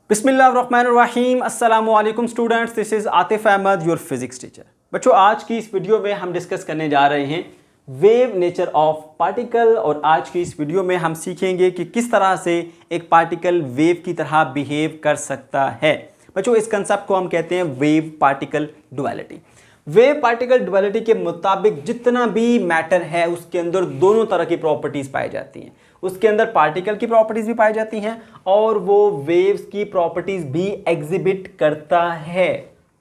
बिस्मिल्लाहिर्रहमानिर्रहीम अस्सलामु अलैकुम students, this is Atif Ahmed your physics teacher. बच्चों, आज की इस वीडियो में हम डिस्कस करने जा रहे हैं वेव नेचर ऑफ पार्टिकल। और आज की इस वीडियो में हम सीखेंगे कि किस तरह से एक पार्टिकल वेव की तरह बिहेव कर सकता है। बच्चों, इस कंसेप्ट को हम कहते हैं wave particle duality. Wave particle duality के मुताबिक जितना भी मैटर है उसके अंदर दोनों तरह की प्रॉपर्टीज पाई जाती हैं। उसके अंदर पार्टिकल की प्रॉपर्टीज भी पाई जाती हैं और वो वेव्स की प्रॉपर्टीज भी एग्जिबिट करता है।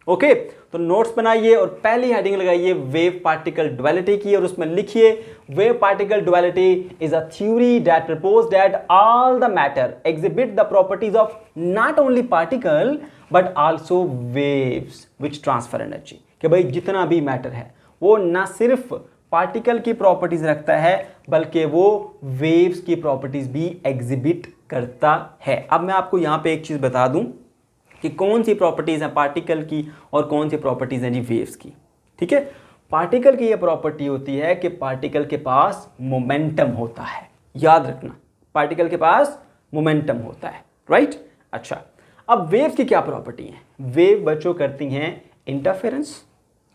ओके, तो नोट्स बनाइए और पहली हेडिंग लगाइए वेव पार्टिकल डुअलिटी की और उसमें लिखिए wave particle duality is a theory that propose that all the matter exhibit the properties of not only particle but also waves which transfer energy. कि भाई जितना भी मैटर है वो ना सिर्फ पार्टिकल की प्रॉपर्टीज रखता है बल्कि वो वेव्स की प्रॉपर्टीज भी एग्जिबिट करता है। अब मैं आपको यहाँ पे एक चीज़ बता दूं कि कौन सी प्रॉपर्टीज हैं पार्टिकल की और कौन सी प्रॉपर्टीज हैं जी वेव्स की। ठीक है, पार्टिकल की ये प्रॉपर्टी होती है कि पार्टिकल के पास मोमेंटम होता है। याद रखना, पार्टिकल के पास मोमेंटम होता है, राइट। अच्छा, अब वेव्स की क्या प्रॉपर्टी है? वेव बच्चों करती हैं इंटरफेरेंस,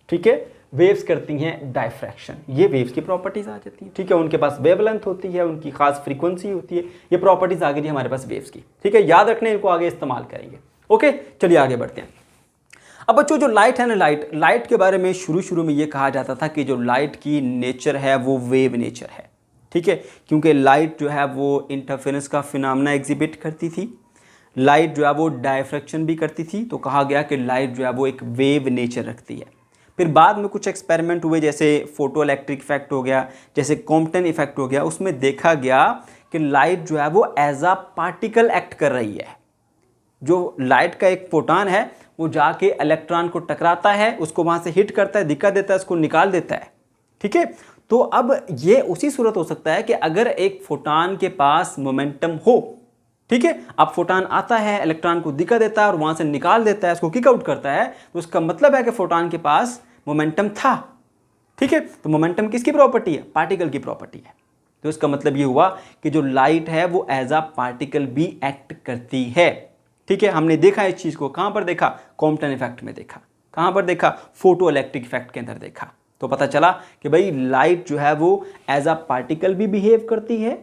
ठीक है, वेव्स करती हैं डायफ्रैक्शन। ये वेव्स की प्रॉपर्टीज आ जाती हैं। ठीक है, उनके पास वेवलेंथ होती है, उनकी खास फ्रीक्वेंसी होती है। ये प्रॉपर्टीज आ गई हमारे पास वेव्स की। ठीक है, याद रखने, इनको आगे इस्तेमाल करेंगे। ओके, चलिए आगे बढ़ते हैं। अब बच्चों, जो लाइट है ना, लाइट के बारे में शुरू में ये कहा जाता था कि जो लाइट की नेचर है वो वेव नेचर है। ठीक है, क्योंकि लाइट जो है वो इंटरफेरेंस का फिनोमेना एग्जिबिट करती थी, लाइट जो है वो डायफ्रैक्शन भी करती थी, तो कहा गया कि लाइट जो है वो एक वेव नेचर रखती है। फिर बाद में कुछ एक्सपेरिमेंट हुए, जैसे फोटो इलेक्ट्रिक इफेक्ट हो गया, जैसे कॉम्पटन इफेक्ट हो गया। उसमें देखा गया कि लाइट जो है वो एज अ पार्टिकल एक्ट कर रही है। जो लाइट का एक फोटॉन है वो जाके इलेक्ट्रॉन को टकराता है, उसको वहां से हिट करता है, दिक्कत देता है, उसको निकाल देता है। ठीक है, तो अब ये उसी सूरत हो सकता है कि अगर एक फोटॉन के पास मोमेंटम हो, ठीक है, अब फोटॉन आता है, इलेक्ट्रॉन को दिक्कत देता है और वहां से निकाल देता है, उसको किक आउट करता है, तो उसका मतलब है कि फोटॉन के पास मोमेंटम था। ठीक है, तो मोमेंटम किसकी प्रॉपर्टी है? पार्टिकल की प्रॉपर्टी है। तो इसका मतलब ये हुआ कि जो लाइट है वो एज अ पार्टिकल भी एक्ट करती है। ठीक है, हमने देखा इस चीज को, कहां पर देखा? कॉम्पटन इफेक्ट में देखा। कहां पर देखा? फोटो इलेक्ट्रिक इफेक्ट के अंदर देखा। तो पता चला कि भाई लाइट जो है वो एज अ पार्टिकल भी बिहेव करती है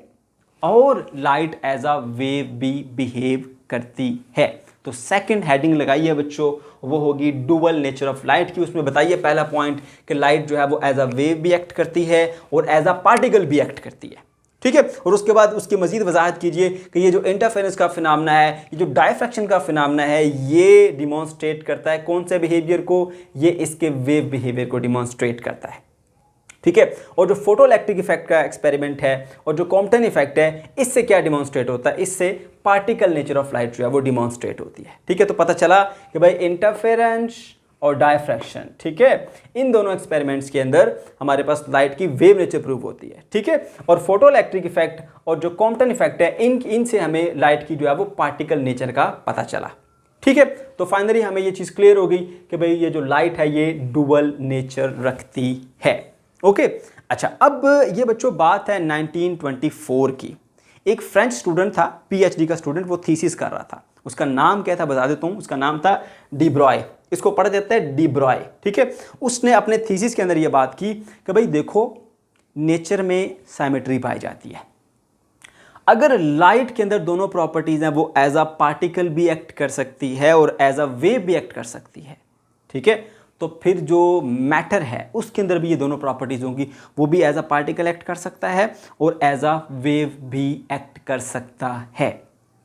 और लाइट एज अ वेव भी बिहेव करती है। तो सेकंड हेडिंग लगाइए बच्चों, वो होगी डुअल नेचर ऑफ लाइट की। उसमें बताइए पहला पॉइंट कि लाइट जो है वो एज अ वेव भी एक्ट करती है और एज अ पार्टिकल भी एक्ट करती है। ठीक है, और उसके बाद उसकी मजीद वजाहत कीजिए कि ये जो इंटरफेरेंस का फिनोमेना है, ये जो डायफ्रैक्शन का फिनोमेना है, ये डिमॉन्स्ट्रेट करता है कौन से बिहेवियर को? ये इसके वेव बिहेवियर को डिमॉन्स्ट्रेट करता है। ठीक है, और जो फोटो इलेक्ट्रिक इफेक्ट का एक्सपेरिमेंट है और जो कॉम्पटन इफेक्ट है, इससे क्या डिमॉन्स्ट्रेट होता है? इससे पार्टिकल नेचर ऑफ लाइट जो है वो डिमॉन्स्ट्रेट होती है। ठीक है, तो पता चला कि भाई इंटरफेरेंस और डायफ्रैक्शन, ठीक है, इन दोनों एक्सपेरिमेंट्स के अंदर हमारे पास लाइट की वेव नेचर प्रूव होती है। ठीक है, और फोटो इलेक्ट्रिक इफेक्ट और जो कॉम्पटन इफेक्ट है, इनसे हमें लाइट की जो है वो पार्टिकल नेचर का पता चला। ठीक है, तो फाइनली हमें ये चीज़ क्लियर हो गई कि भाई ये जो लाइट है ये डुअल नेचर रखती है। ओके, अच्छा, अब ये बच्चों बात है 1924 की। एक फ्रेंच स्टूडेंट था, पीएचडी का स्टूडेंट, वो थीसिस कर रहा था। उसका नाम क्या था बता देता हूँ, उसका नाम था डी ब्रॉय। इसको पढ़ देते हैं डी ब्रॉय। ठीक है, उसने अपने थीसिस के अंदर ये बात की कि भाई देखो, नेचर में साइमेट्री पाई जाती है। अगर लाइट के अंदर दोनों प्रॉपर्टीज हैं, वो एज अ पार्टिकल भी एक्ट कर सकती है और एज अ वेव भी एक्ट कर सकती है। ठीक है, तो फिर जो मैटर है उसके अंदर भी ये दोनों प्रॉपर्टीज होंगी, वो भी एज अ पार्टिकल एक्ट कर सकता है और एज अ वेव भी एक्ट कर सकता है।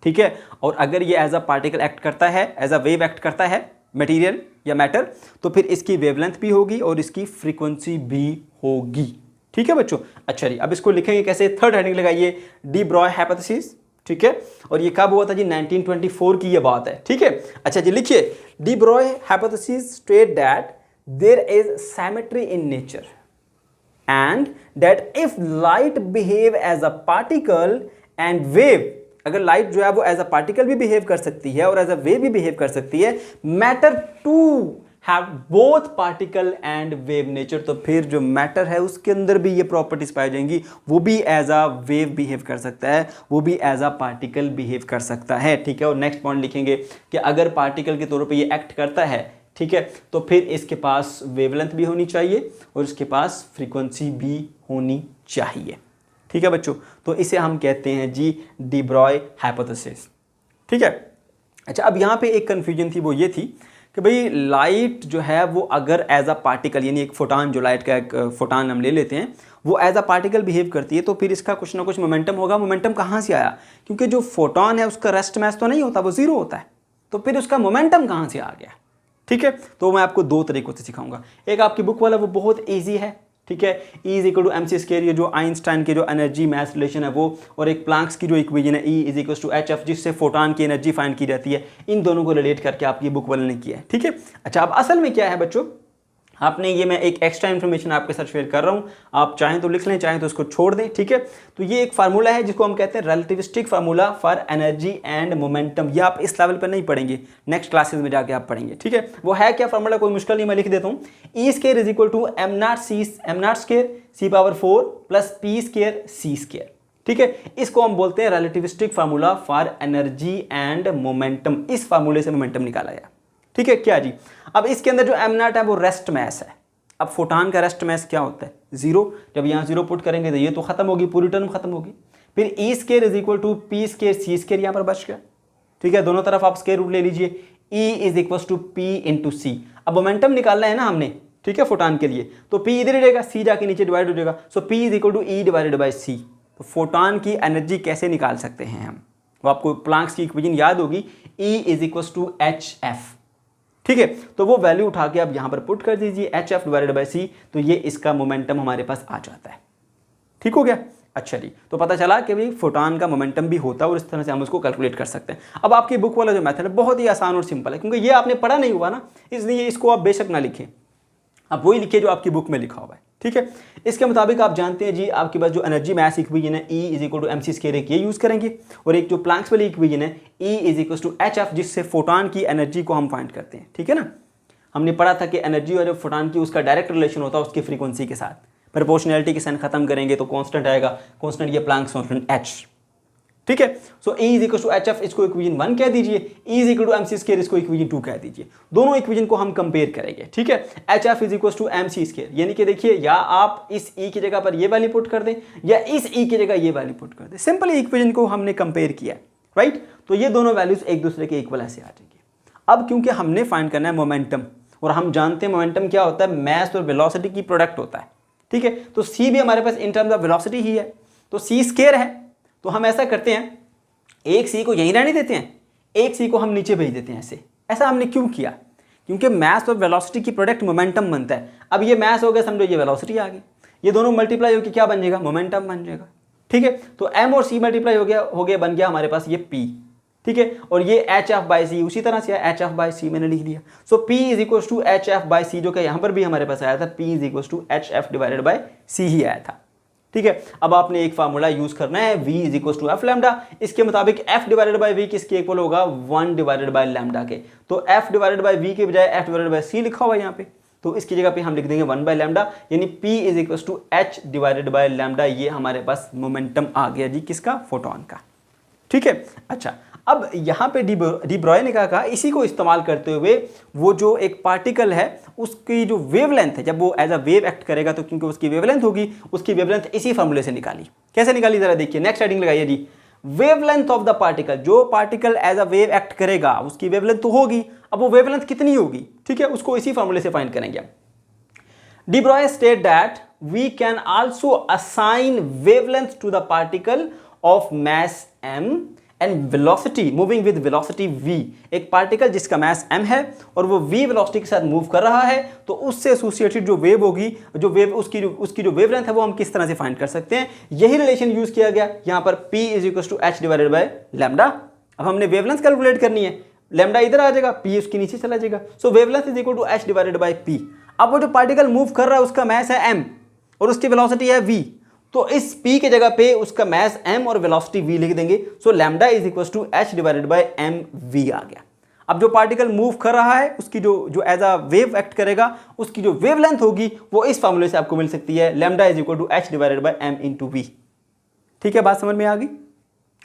ठीक है, और अगर ये एज अ पार्टिकल एक्ट करता है, एज अ वेव एक्ट करता है मटेरियल या मैटर, तो फिर इसकी वेवलेंथ भी होगी और इसकी फ्रीक्वेंसी भी होगी। ठीक है बच्चों, अच्छा जी, अब इसको लिखेंगे कैसे? थर्ड हेडिंग लगाइए डी ब्रॉय हाइपोथेसिस। ठीक है, और ये कब हुआ था जी? 1924 की ये बात है। ठीक है, अच्छा जी, लिखिए de Broglie hypothesis state that there is symmetry in nature and that if light behave as a particle and wave, अगर लाइट जो है वो एज अ पार्टिकल भी बिहेव कर सकती है और एज अ वेव भी बिहेव कर सकती है, matter to have both particle and wave nature, तो फिर जो मैटर है उसके अंदर भी ये प्रॉपर्टीज पाई जाएंगी, वो भी एज अ वेव बिहेव कर सकता है, वो भी एज अ पार्टिकल बिहेव कर सकता है, ठीक है। और नेक्स्ट पॉइंट लिखेंगे कि अगर पार्टिकल के तौर पे ये एक्ट करता है, ठीक है, तो फिर इसके पास वेवलेंथ भी होनी चाहिए और इसके पास फ्रीक्वेंसी भी होनी चाहिए, ठीक है बच्चों। तो इसे हम कहते हैं जी डी ब्रॉय हाइपोथेसिस, ठीक है। अच्छा, अब यहाँ पे एक कन्फ्यूजन थी, वो ये थी कि भाई लाइट जो है वो अगर एज अ पार्टिकल, यानी एक फोटान, जो लाइट का एक फोटान हम ले लेते हैं, वो एज अ पार्टिकल बिहेव करती है, तो फिर इसका कुछ ना कुछ मोमेंटम होगा। मोमेंटम कहाँ से आया? क्योंकि जो फोटोन है उसका रेस्ट मास तो नहीं होता, वो जीरो होता है, तो फिर उसका मोमेंटम कहाँ से आ गया, ठीक है। तो मैं आपको दो तरीकों से सिखाऊंगा। एक आपकी बुक वाला वो बहुत ईजी है, ठीक है, E is equal to M C square, ये जो आइंस्टाइन के जो एनर्जी मैस रिलेशन है वो, और एक प्लैंक्स की जो इक्वेशन है E is equal to H F, जिससे फोटोन की एनर्जी फाइंड की जाती है, इन दोनों को रिलेट करके आपकी बुक वाले ने किया है, ठीक है। अच्छा, अब असल में क्या है बच्चों, आपने ये, मैं एक एक्स्ट्रा इन्फॉर्मेशन आपके साथ शेयर कर रहा हूँ, आप चाहें तो लिख लें, चाहें तो इसको छोड़ दें, ठीक है। तो ये एक फार्मूला है जिसको हम कहते हैं relativistic formula for energy and momentum. ये आप इस लेवल पर नहीं पढ़ेंगे, नेक्स्ट क्लासेस में जाके आप पढ़ेंगे, ठीक है। वो है क्या फार्मूला, कोई मुश्किल नहीं, मैं लिख देता हूँ। E square is equal to M naught square C power 4 plus P square C square, ठीक है। इसको हम बोलते हैं relativistic formula for energy and momentum. इस फार्मूले से मोमेंटम निकाला गया, ठीक है। क्या जी, अब इसके अंदर जो एम नॉट है वो रेस्ट मैस है। अब फोटान का रेस्ट मैस क्या होता है? जीरो। जब यहाँ जीरो पुट करेंगे तो ये तो खत्म होगी, पूरी टर्म खत्म होगी। फिर E square is equal to P square C square यहाँ पर बच गया, ठीक है। दोनों तरफ आप स्क्वायर रूट ले लीजिए, E is equal to P into C. अब मोमेंटम निकालना है ना हमने, ठीक है, फोटान के लिए, तो पी इधर रहेगा, सी जाके नीचे डिवाइड हो जाएगा, so P is equal to E divided by C. तो फोटान की एनर्जी कैसे निकाल सकते हैं हम, वो आपको प्लैंक्स की इक्वेशन याद होगी, E is equal to H F, ठीक है। तो वो वैल्यू उठा के आप यहां पर पुट कर दीजिए, H F divided by C, तो ये इसका मोमेंटम हमारे पास आ जाता है, ठीक हो गया। अच्छा जी, तो पता चला कि भाई फोटान का मोमेंटम भी होता है और इस तरह से हम उसको कैलकुलेट कर सकते हैं। अब आपकी बुक वाला जो मेथड है बहुत ही आसान और सिंपल है, क्योंकि ये आपने पढ़ा नहीं हुआ ना, इसलिए इसको आप बेशक ना लिखें, आप वही लिखिए जो आपकी बुक में लिखा हुआ है, ठीक है। इसके मुताबिक आप जानते हैं जी, आपके पास जो एनर्जी मैस इक्वेशन है, E is equal to M C square, एक ये यूज़ करेंगे, और एक जो प्लैंक्स वाली इक्वेशन है, E is equal to H F, जिससे फोटान की एनर्जी को हम फाइंड करते हैं, ठीक है ना। हमने पढ़ा था कि एनर्जी और फोटान की उसका डायरेक्ट रिलेशन होता है उसकी फ्रीक्वेंसी के साथ। प्रोपोर्शनैलिटी के साइन खत्म करेंगे तो कांस्टेंट आएगा, कांस्टेंट ये प्लैंक्स कांस्टेंट H, ठीक है। So E is equal to H F, इसको इक्वेशन 1 कह दीजिए, E is equal to M C square, इसको इक्वेशन 2 कह दीजिए। दोनों इक्वेशन को हम कंपेयर करेंगे, ठीक है। H F is equal to M C square, यानी कि देखिए, या आप इस E की जगह पर ये वैल्यू पुट कर दें, या इस E की जगह ये वैल्यू पुट कर दें, सिंपल इक्वेशन को हमने कंपेयर किया, राइट। तो ये दोनों वैल्यूज एक दूसरे के इक्वल ऐसे आ जाएंगे। अब क्योंकि हमने फाइंड करना है मोमेंटम, और हम जानते हैं मोमेंटम क्या होता है, मैस और वेलोसिटी की प्रोडक्ट होता है, ठीक है। तो C भी हमारे पास इन टर्म्स ऑफ वेलोसिटी ही है, तो C स्क्वायर है। तो हम ऐसा करते हैं, एक C को यहीं रहने देते हैं, एक C को हम नीचे भेज देते हैं ऐसे। ऐसा हमने क्यों किया? क्योंकि मैस और वेलोसिटी की प्रोडक्ट मोमेंटम बनता है। अब ये मैस हो गया, समझो ये वेलोसिटी आ गई, ये दोनों मल्टीप्लाई होकर क्या बन जाएगा, मोमेंटम बन जाएगा, ठीक है। तो M और C मल्टीप्लाई हो गया बन गया हमारे पास ये P, ठीक है। और ये एच एफ बाई सी उसी तरह से एच एफ बाई सी मैंने लिख दिया। So P is equal to H F by C, जो कि यहाँ पर भी हमारे पास आया था, P is equal to H F divided by C ही आया था, ठीक है। अब आपने एक फार्मूला यूज करना है, V is equal to F lambda. इसके मुताबिक F डिवाइडेड बाई V किसके इक्वल होगा, 1 डिवाइडेड बाई लैम्डा के। तो F डिवाइडेड बाई V के बजाय F डिवाइडेड बाई C लिखा हुआ है यहाँ पे, तो इसकी जगह पे हम लिख देंगे 1 बाई लैम्डा, यानी P is equal to H divided by lambda. ये हमारे पास मोमेंटम आ गया जी, किसका, फोटोन का, ठीक है। अच्छा, अब यहाँ पे डी ब्रॉय ने कहा इसी को इस्तेमाल करते हुए वो जो एक पार्टिकल है उसकी जो वेवलेंथ है, जब वो एज अ वेव एक्ट करेगा तो क्योंकि उसकी वेवलेंथ होगी, उसकी वेवलेंथ इसी फार्मूले से निकाली। कैसे निकाली जरा देखिए, नेक्स्ट हेडिंग लगाइए जी, वेवलेंथ ऑफ द पार्टिकल। जो particle as a wave act करेगा उसकी वेवलेंथ तो होगी, अब वो वेवलेंथ कितनी होगी, ठीक है, उसको इसी फार्मूले से फाइंड करेंगे। De Broglie state that we can also assign wavelength to the particle of mass m and velocity moving with velocity v। एक पार्टिकल जिसका मास m है और वो v वेलोसिटी के साथ मूव कर रहा है, तो उससे एसोसिएटेड जो वेव होगी, जो वेव उसकी जो वेवलेंथ है वो हम किस तरह से फाइंड कर सकते हैं। यही रिलेशन यूज किया गया यहाँ पर, p is equal to H divided by lambda. अब हमने वेवलेंथ कैलकुलेट करनी है, लैम्डा इधर आ जाएगा, p उसके नीचे चला जाएगा, so wavelength is equal to H divided by p। अब वो जो पार्टिकल मूव कर रहा है उसका मास है m और उसकी वेलोसिटी है v, तो इस p के जगह पे उसका मास m और वेलोसिटी v लिख देंगे। So lambda is equal to h divided by m v आ गया। अब जो पार्टिकल मूव कर रहा है उसकी जो एज अ वेव एक्ट करेगा, उसकी जो वेवलेंथ होगी वो इस फार्मूले से आपको मिल सकती है, lambda is equal to h divided by m into V. ठीक है, बात समझ में आ गई?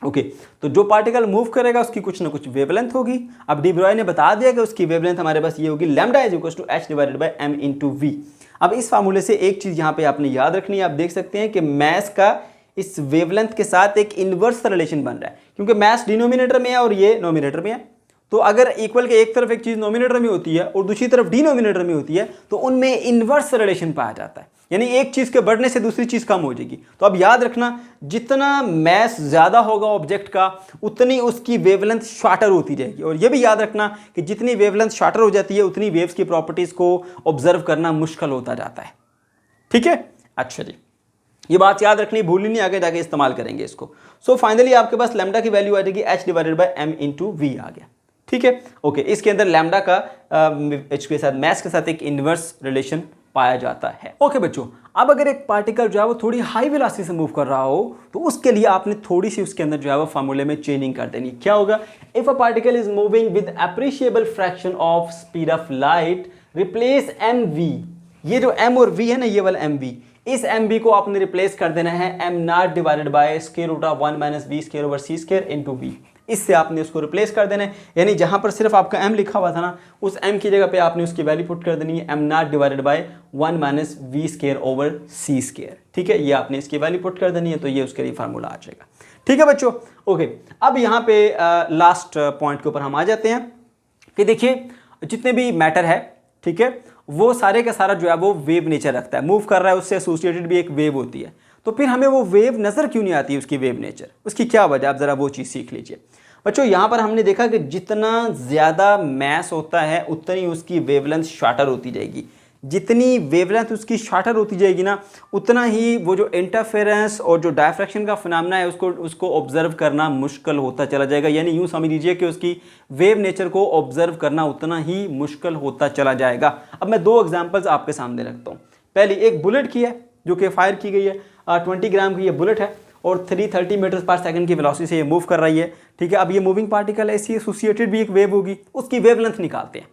ओके, तो जो पार्टिकल मूव करेगा उसकी कुछ ना कुछ वेवलेंथ होगी। अब डी ब्रॉय ने बता दिया कि उसकी वेवलेंथ हमारे पास ये होगी, lambda is equal to h divided by m into V. अब इस फार्मूले से एक चीज यहाँ पे आपने याद रखनी है, आप देख सकते हैं कि मैस का इस वेवलेंथ के साथ एक इनवर्स रिलेशन बन रहा है, क्योंकि मैस डिनोमिनेटर में है और ये नोमिनेटर में है। तो अगर इक्वल के एक तरफ एक चीज नोमिनेटर में होती है और दूसरी तरफ डिनोमिनेटर में होती है तो उनमें इनवर्स रिलेशन पाया जाता है, यानी एक चीज के बढ़ने से दूसरी चीज कम हो जाएगी। तो अब याद रखना, जितना मैस ज्यादा होगा ऑब्जेक्ट का उतनी उसकी वेवलेंथ शॉर्टर होती जाएगी, और यह भी याद रखना कि जितनी वेवलेंथ शॉर्टर हो जाती है उतनी वेव्स की प्रॉपर्टीज को ऑब्जर्व करना मुश्किल होता जाता है। ठीक है, अच्छा जी, ये बात याद रखनी, भूलनी नहीं, आगे जाके इस्तेमाल करेंगे इसको। सो फाइनली आपके पास लैम्डा की वैल्यू आ जाएगी h divided by m into V आ गया। ठीक है, ओके, इसके अंदर लैम्डा का h के साथ मैस के साथ एक इनवर्स रिलेशन पाया जाता है। ओके बच्चों, अब अगर एक पार्टिकल जो है वो थोड़ी हाई वेलोसिटी से मूव कर रहा हो तो उसके लिए आपने थोड़ी सी उसके अंदर जो है वो फार्मूले में चेंजिंग कर देनी। क्या होगा? If a particle is moving with appreciable fraction of speed of light, replace mv। ये जो m और v है ना, ये वाला mv, इस mv को आपने रिप्लेस कर देना है m not divided by square root of 1 minus v square over c square into v। इससे आपने उसको रिप्लेस कर देना है, यानी जहां पर सिर्फ आपका m लिखा हुआ था ना, उस m की जगह पे आपने उसकी वैल्यू पुट कर देनी है m not divided bye 1 minus v square over c square. ठीक है, ये आपने इसकी वैल्यू पुट कर देनी है, तो ये उसके लिए फार्मूला आ जाएगा। ठीक है बच्चों, ओके, अब यहाँ पे लास्ट पॉइंट के ऊपर हम आ जाते हैं कि देखिए जितने भी मैटर है, ठीक है, वो सारे का सारा जो है वो वेव नेचर रखता है, मूव कर रहा है, उससे एसोसिएटेड भी एक वेव होती है। तो फिर हमें वो वेव नजर क्यों नहीं आती, उसकी वेव नेचर, उसकी क्या वजह, आप जरा वो चीज़ सीख लीजिए। बच्चों यहाँ पर हमने देखा कि जितना ज़्यादा मैस होता है उतनी उसकी वेवलेंथ शॉर्टर होती जाएगी। जितनी वेवलेंथ उसकी शॉर्टर होती जाएगी ना, उतना ही वो जो इंटरफेरेंस और जो डायफ्रैक्शन का फिनोमेना है उसको ऑब्जर्व करना मुश्किल होता चला जाएगा। यानी यूँ समझ लीजिए कि उसकी वेव नेचर को ऑब्जर्व करना उतना ही मुश्किल होता चला जाएगा। अब मैं दो एग्जांपल्स आपके सामने रखता हूँ। पहली एक बुलेट की है जो कि फायर की गई है, 20 ग्राम की ये बुलेट है और 330 मीटर पर सेकंड की वेलोसिटी से ये मूव कर रही है। ठीक है, अब ये मूविंग पार्टिकल है, इससे एसोसिएटेड भी एक वेव होगी, उसकी वेवलेंथ निकालते हैं।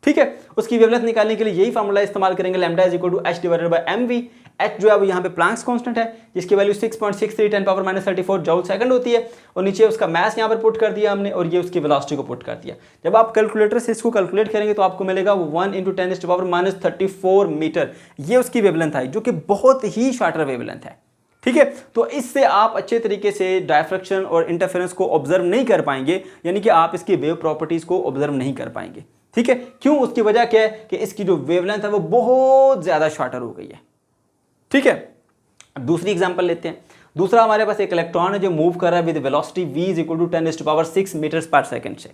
ठीक है, उसकी वेवलेंथ निकालने के लिए यही फार्मूला इस्तेमाल करेंगे, lambda is equal to h divided by mv। h जो है वो यहाँ पे प्लैंक्स कांस्टेंट है, जिसकी value 6.63 10 power minus 34 joule second होती है, और नीचे उसका मास यहाँ पर पुट कर दिया हमने, और ये उसकी वेलोसिटी को पुट कर दिया। जब आप कैलकुलेटर से इसको कैलकुलेट करेंगे तो आपको मिलेगा 1 × 10 पावर माइनस 34 मीटर, ये उसकी वेवलेंथ आई, जो कि बहुत ही शॉर्टर वेवलेंथ है। ठीक है, तो इससे आप अच्छे तरीके से डायफ्रैक्शन और इंटरफेरेंस को ऑब्जर्व नहीं कर पाएंगे, यानी कि आप इसकी वेव प्रॉपर्टीज को ऑब्जर्व नहीं कर पाएंगे। ठीक है, क्यों? उसकी वजह क्या है कि इसकी जो वेवलेंथ है वो बहुत ज्यादा शॉर्टर हो गई है। ठीक है, दूसरी एग्जांपल लेते हैं। दूसरा हमारे पास एक इलेक्ट्रॉन है जो मूव कर रहा है with velocity v is equal to 10⁻⁶ metres per second से।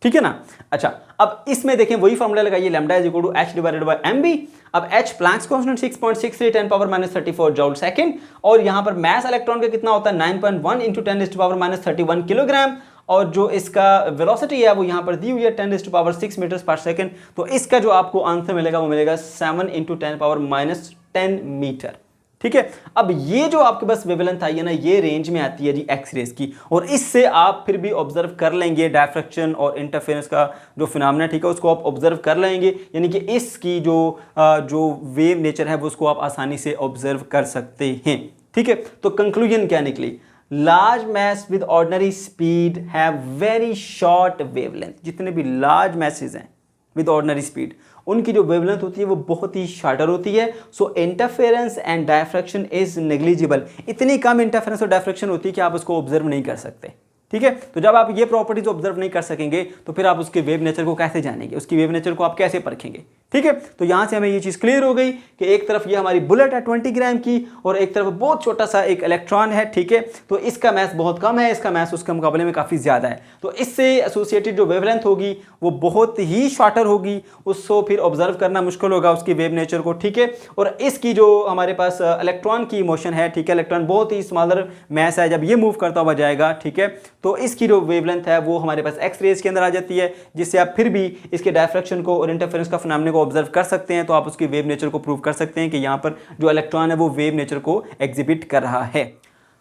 ठीक है ना? अच्छा, अब इसमें देखें वही फॉर्मूला लगाइए, lambda is equal to h divided by mv। अब h Planck's constant 6.63 10 power minus 34 joule second, और यहां पर मास इलेक्ट्रॉन का कितना होता है 9.1 × 10 पावर माइनस 31 किलोग्राम, और जो इसका वेलोसिटी है वो यहाँ पर दी हुई है 10⁻⁶ मीटर्स पर सेकंड। तो इसका जो आपको आंसर मिलेगा वो मिलेगा 7 × 10 पावर माइनस 10 मीटर। ठीक है, अब ये जो आपके पास वेवलेंथ आई है ना, ये रेंज में आती है जी एक्स रेज की, और इससे आप फिर भी ऑब्जर्व कर लेंगे डायफ्रैक्शन और इंटरफेरेंस का जो फिनोमेना, ठीक है, उसको आप ऑब्जर्व कर लेंगे, यानी कि इसकी जो वेव नेचर है वो उसको आप आसानी से ऑब्जर्व कर सकते हैं। ठीक है, तो कंक्लूजन क्या निकली? Large mass with ordinary speed have very short wavelength. जितने भी लार्ज मैसेज हैं विद ऑर्डिनरी स्पीड, उनकी जो वेवलेंथ होती है वो बहुत ही शॉर्टर होती है। So interference and diffraction is negligible. इतनी कम इंटरफेरेंस और डायफ्रैक्शन होती है कि आप उसको ऑब्जर्व नहीं कर सकते। ठीक है, तो जब आप ये प्रॉपर्टीज ऑब्जर्व नहीं कर सकेंगे तो फिर आप उसके वेव नेचर को कैसे जानेंगे, उसकी वेव नेचर को आप कैसे परखेंगे? ठीक है, तो यहां से हमें ये चीज क्लियर हो गई कि एक तरफ ये हमारी बुलेट है 20 ग्राम की, और एक तरफ बहुत छोटा सा एक इलेक्ट्रॉन है। ठीक है, तो इसका मास बहुत कम है, इसका मास उसके मुकाबले में काफी ज्यादा है, तो इससे एसोसिएटेड जो वेवलेंथ होगी वो बहुत ही शॉर्टर होगी, उसको फिर ऑब्जर्व करना मुश्किल होगा उसकी वेव नेचर को। ठीक है, और इसकी जो हमारे पास इलेक्ट्रॉन की मोशन है, ठीक है, इलेक्ट्रॉन बहुत ही स्मॉलर मास है, जब ये मूव करता हुआ जाएगा, ठीक है, तो इसकी जो वेवलेंथ है वो हमारे पास एक्स रेज के अंदर आ जाती है, जिससे आप फिर भी इसके डायफ्रैक्शन को और इंटरफेरेंस का फिनोमेना को ऑब्जर्व कर सकते हैं। तो आप उसकी वेव नेचर को प्रूव कर सकते हैं कि यहाँ पर जो इलेक्ट्रॉन है वो वेव नेचर को एग्जिबिट कर रहा है।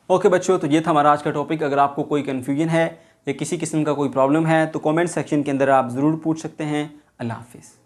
ओके बच्चों, तो ये था हमारा आज का टॉपिक। अगर आपको कोई कन्फ्यूजन है या किसी किस्म का कोई प्रॉब्लम है तो कमेंट सेक्शन के अंदर आप ज़रूर पूछ सकते हैं। अल्लाह हाफिज़।